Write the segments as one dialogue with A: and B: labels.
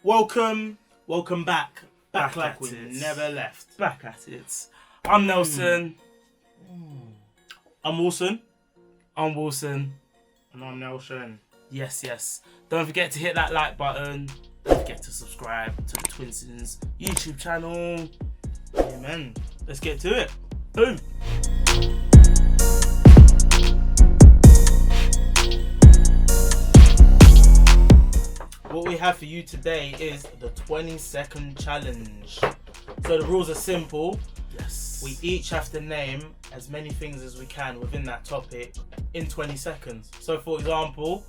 A: Welcome back. Back like
B: at
A: we
B: it.
A: never left.
B: Back at it. I'm Nelson.
A: I'm Wilson.
B: I'm Wilson.
A: And I'm Nelson.
B: Yes. Don't forget to hit that like button. Don't forget to subscribe to the Twiinsons YouTube channel.
A: Amen. Let's get to it.
B: Boom.
A: What we have for you today is the 20-second challenge. So the rules are simple.
B: Yes.
A: We each have to name as many things as we can within that topic in 20 seconds. So for example,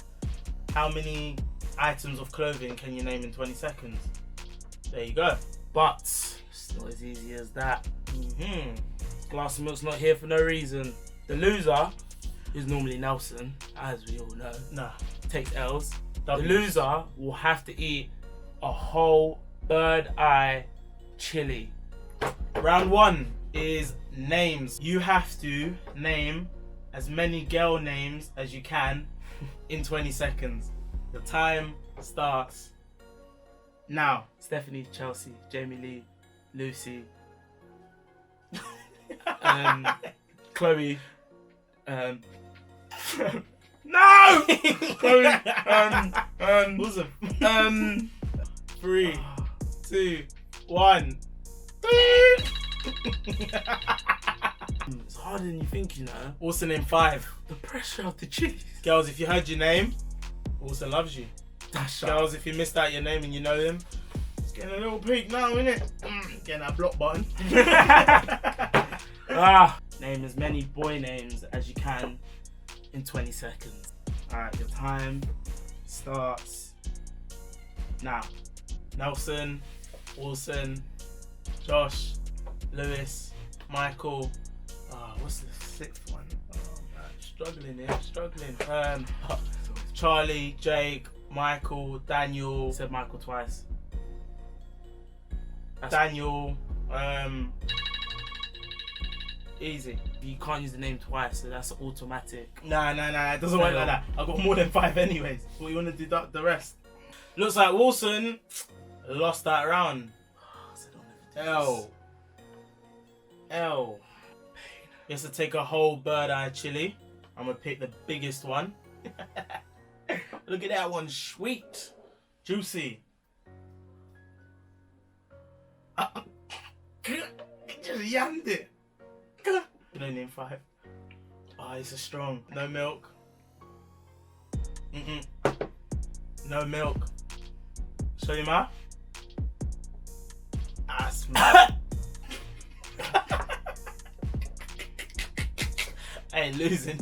A: how many items of clothing can you name in 20 seconds? There you go.
B: But it's not as easy as that. Glass of milk's not here for no reason. The loser is normally Nelson, as we all know.
A: Nah.
B: Takes L's. The
A: W's.
B: loser will have to eat a whole bird eye chili.
A: Round one is names. You have to name as many girl names as you can in 20 seconds. The time starts now.
B: Stephanie, Chelsea, Jamie Lee, Lucy, Chloe, no! Chloe,
A: Awesome. 3, 2, 1.
B: It's harder than you think, you know.
A: Wilson in 5.
B: The pressure of the Chillies.
A: Girls, if you heard your name, Wilson loves you.
B: Dash up.
A: Girls, if you missed out your name and you know them, it's getting a little peak now, innit? Getting that block button.
B: Name as many boy names as you can in 20 seconds. Alright, your time starts now.
A: Nelson, Wilson, Josh, Lewis, Michael. What's the 6th one? Oh man, struggling. Charlie, Jake, Michael, Daniel.
B: You said Michael twice.
A: Daniel. Easy.
B: You can't use the name twice, so that's automatic.
A: Nah. It doesn't work like that. I got more than 5 anyways. What you want to deduct the rest? Looks like Wilson lost that round. L. He has to take a whole bird eye chili. I'm gonna pick the biggest one. Look at that one, sweet, juicy. Just yammed it. You don't name 5. It's a strong. No milk. No milk. Show your mouth. Smell. I ain't losing.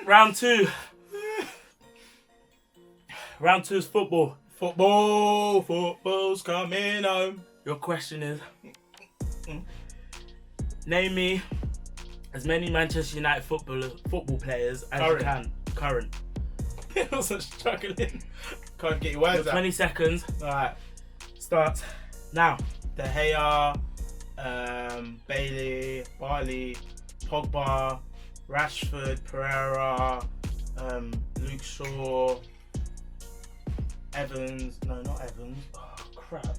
B: Round 2. Round 2 is football.
A: Football's coming home.
B: Your question is, name me as many Manchester United football players as you can. Current.
A: It wasn't struggling. Can't get your words
B: Your
A: out.
B: 20 seconds.
A: Alright.
B: Starts now.
A: De Gea, Bailey, Barley, Pogba, Rashford, Pereira, Luke Shaw, Evans. No, not Evans. Oh, crap.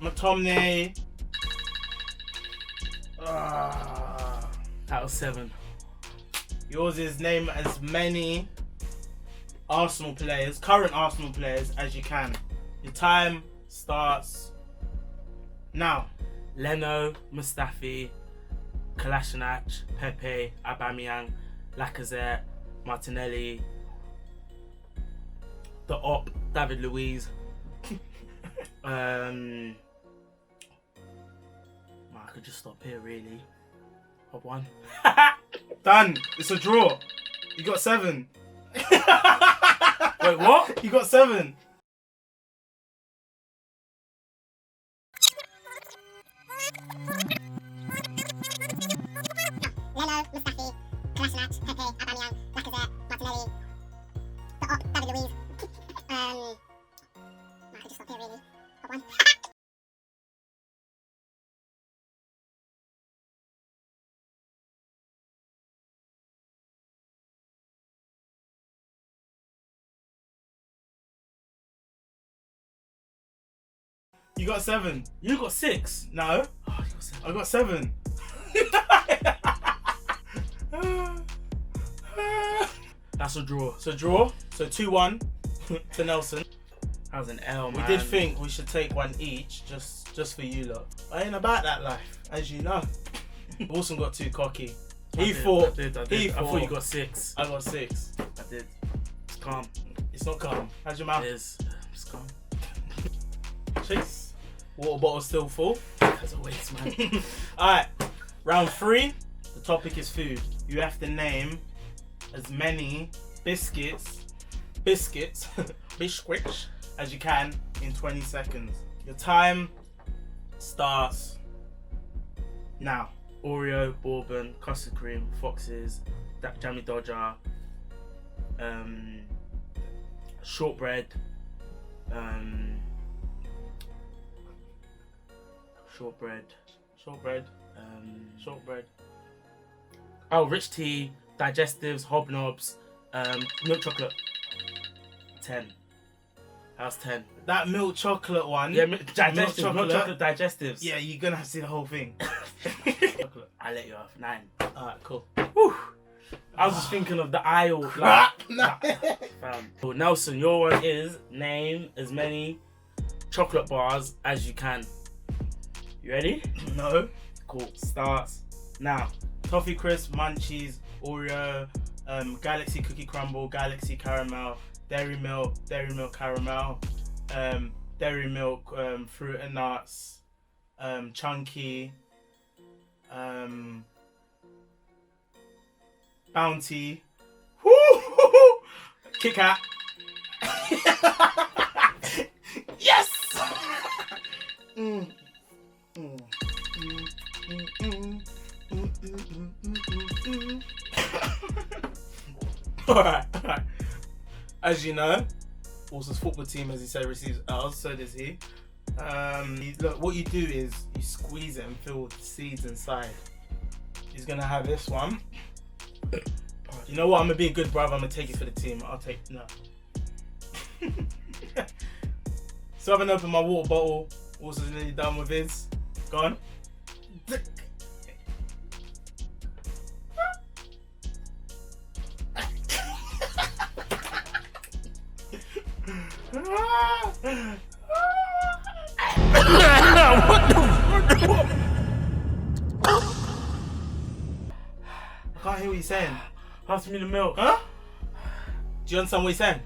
A: McTominay.
B: That was 7.
A: Yours is name as many Arsenal players, current Arsenal players, as you can. Your time starts now.
B: Leno, Mustafi, Kolasinac, Pepe, Aubameyang, Lacazette, Martinelli, the Op, David Luiz. I could just stop here really. I've won.
A: Done. It's a draw. You got 7.
B: Wait, what?
A: You got 7.
C: Leno, Mustafi, Kolasinac, Pepe, Aubameyang, Lacazette, Martinelli, the Op, David Luiz. I could just stop here really. Top one.
A: You got 7.
B: You got 6.
A: No,
B: Oh, you got 7.
A: I got 7.
B: That's a draw.
A: So draw. So 2-1 to Nelson.
B: That was an L,
A: We
B: man.
A: did think we should take one each, just for you lot. I ain't about that life, as you know. Wilson got too cocky. He thought.
B: I thought you got 6.
A: I got 6.
B: I did. It's calm.
A: It's not calm. How's your
B: It
A: mouth?
B: is. It's calm.
A: Chase. Water bottle still full.
B: As always, man.
A: Alright, round 3. The topic is food. You have to name as many biscuits, biscuits as you can in 20 seconds. Your time starts now.
B: Oreo, bourbon, custard cream, Foxes, Jammy Dodger, shortbread,
A: Shortbread.
B: Oh, rich tea, digestives, hobnobs, milk chocolate. 10. That was 10.
A: That milk chocolate one.
B: Yeah, milk chocolate digestives.
A: Yeah, you're gonna have to see the whole thing. Chocolate.
B: I let you off. 9.
A: Alright, cool.
B: Whew. I was just thinking of the aisle.
A: Crap.
B: Fam. So Nelson, your one is name as many chocolate bars as you can. You ready?
A: No.
B: Cool.
A: Starts now. Toffee crisp, munchies, Oreo, Galaxy cookie crumble, Galaxy caramel, Dairy milk caramel, Dairy milk fruit and nuts, Chunky, Bounty, Kit Kat. Yes. Alright. As you know, Wilson's football team, as he said, receives L's, so does he. Look, what you do is you squeeze it and fill the seeds inside. He's gonna have this one. You know what? I'm gonna be a good brother. I'm gonna take it for the team. I'll take no. So I haven't opened my water bottle. Wilson's nearly done with his. Go on. I can't hear what he's saying.
B: Pass me the milk.
A: Huh? Do you understand what he's saying?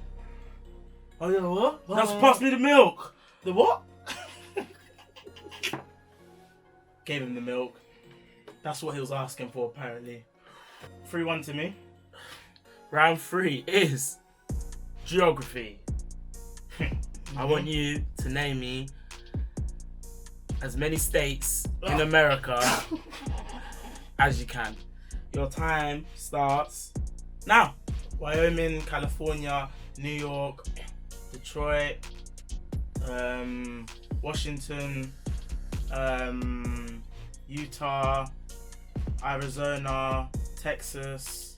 A: Oh, yeah, what?
B: Just pass me the milk.
A: The what? Gave him the milk. That's what he was asking for, apparently. 3-1 to me.
B: Round 3 is geography. I want you to name me as many states in America as you can. Your time starts now.
A: Wyoming, California, New York, Detroit, Washington, Utah, Arizona, Texas,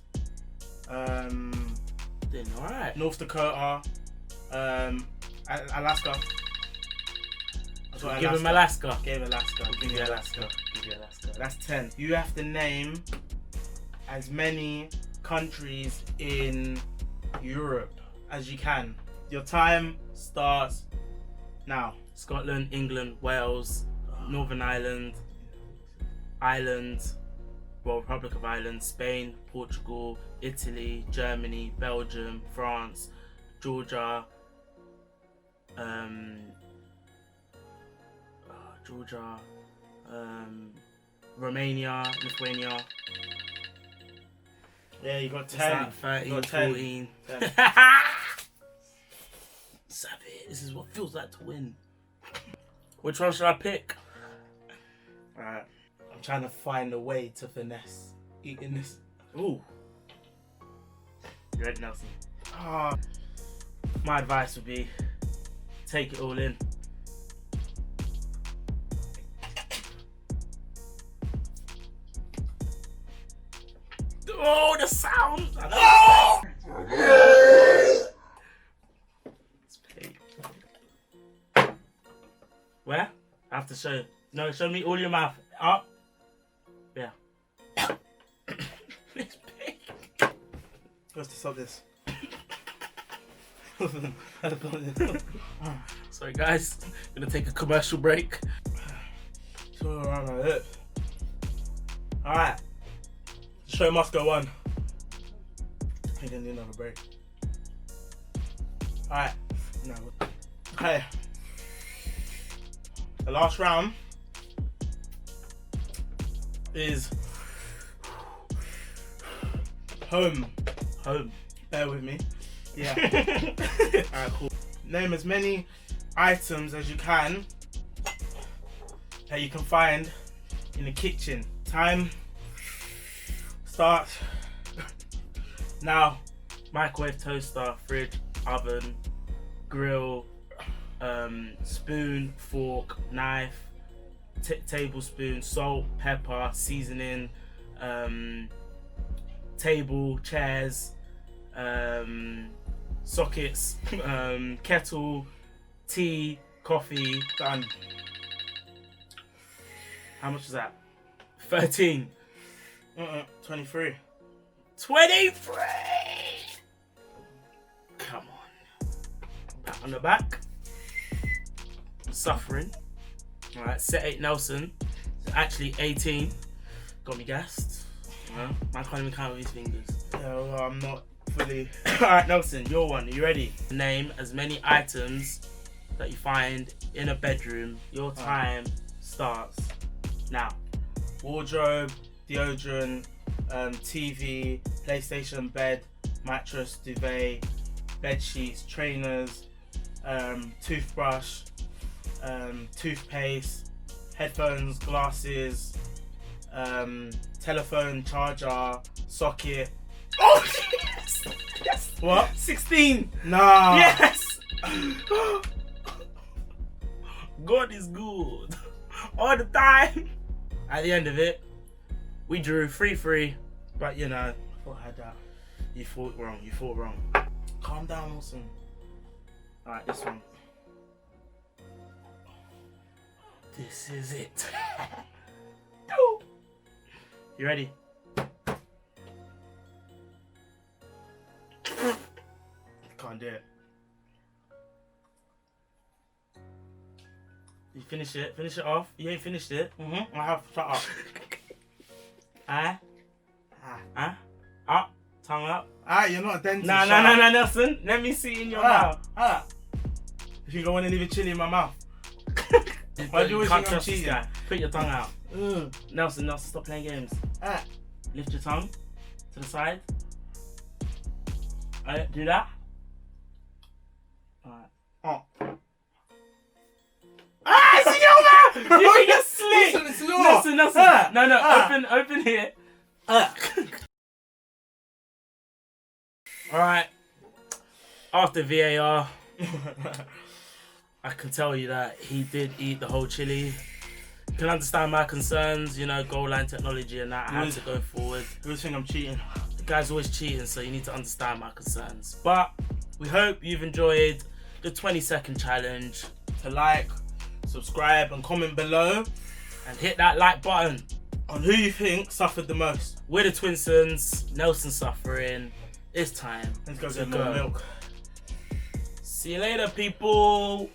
B: Then alright.
A: North Dakota, Alaska.
B: Give him Alaska.
A: Give Alaska. Give you Alaska.
B: Give you Alaska.
A: That's 10. You have to name as many countries in Europe as you can. Your time starts now.
B: Scotland, England, Wales, Northern Ireland, Republic of Ireland, Spain, Portugal, Italy, Germany, Belgium, France, Georgia, Romania, Lithuania.
A: Yeah, you got
B: What's
A: 10.
B: that? 13,
A: You got 10.
B: 14.
A: 10.
B: Savage. This is what feels like to win. Which one should I pick?
A: Alright. I'm trying to find a way to finesse eating this.
B: Ooh. You ready, Nelson?
A: Ah,
B: My advice would be take it all in. round. Where? I have to show you. No, show me all your mouth. Up. Yeah. It's big.
A: Let's to stop this.
B: Sorry guys, gonna take a commercial break.
A: It's all around my lip. Alright. Show must go on. We're gonna need another break. Alright. No. Okay. The last round is home.
B: Home.
A: Bear with me. Yeah. Alright, cool. Name as many items as you can that you can find in the kitchen. Time starts now.
B: Microwave, toaster, fridge, oven, grill, spoon, fork, knife, tablespoon, salt, pepper, seasoning, table, chairs, sockets, kettle, tea, coffee.
A: Done.
B: How much is that? 13.
A: 23.
B: 23! Come on. Pat on the back. Suffering. Alright, set 8 Nelson. It's actually 18. Got me gassed. Man can't even count with his fingers.
A: Yeah, well, I'm not fully.
B: Alright, Nelson, your one. Are you ready? Name as many items that you find in a bedroom. Your time starts now.
A: Wardrobe, deodorant, TV, PlayStation, bed, mattress, duvet, bed sheets, trainers, toothbrush, toothpaste, headphones, glasses, telephone, charger, socket.
B: Oh, yes! Yes!
A: What?
B: 16!
A: Nah.
B: Yes! God is good. All the time. At the end of it, we drew 3-3.
A: But you know, I thought I had that. You thought wrong. You thought wrong. Calm down, Wilson. Alright, this one.
B: This is it. You ready?
A: Can't do it.
B: You finish it. Finish it off. You ain't finished it.
A: I have. Shut up.
B: Up. Tongue up.
A: You're not a dentist.
B: No, Nelson. Let me see in your mouth.
A: If you go in and leave a chili in my mouth.
B: Why do you
A: always
B: can't
A: think I'm
B: trust this
A: cheating?
B: guy? Put your tongue out. Nelson, stop playing games. Lift your tongue to the side. Alright, do that. Alright. It's in your mouth! You think you're slick! Nelson. No, open here. Alright. After VAR, I can tell you that he did eat the whole chili. You can understand my concerns, goal line technology and that. I had to go forward.
A: You always think I'm cheating.
B: The guy's always cheating, so you need to understand my concerns. But we hope you've enjoyed the 20-second challenge.
A: To like, subscribe, and comment below.
B: And hit that like button.
A: On who you think suffered the most.
B: We're the Twiinsons. Nelson suffering. It's time.
A: Let's go
B: to
A: get more milk.
B: See you later, people.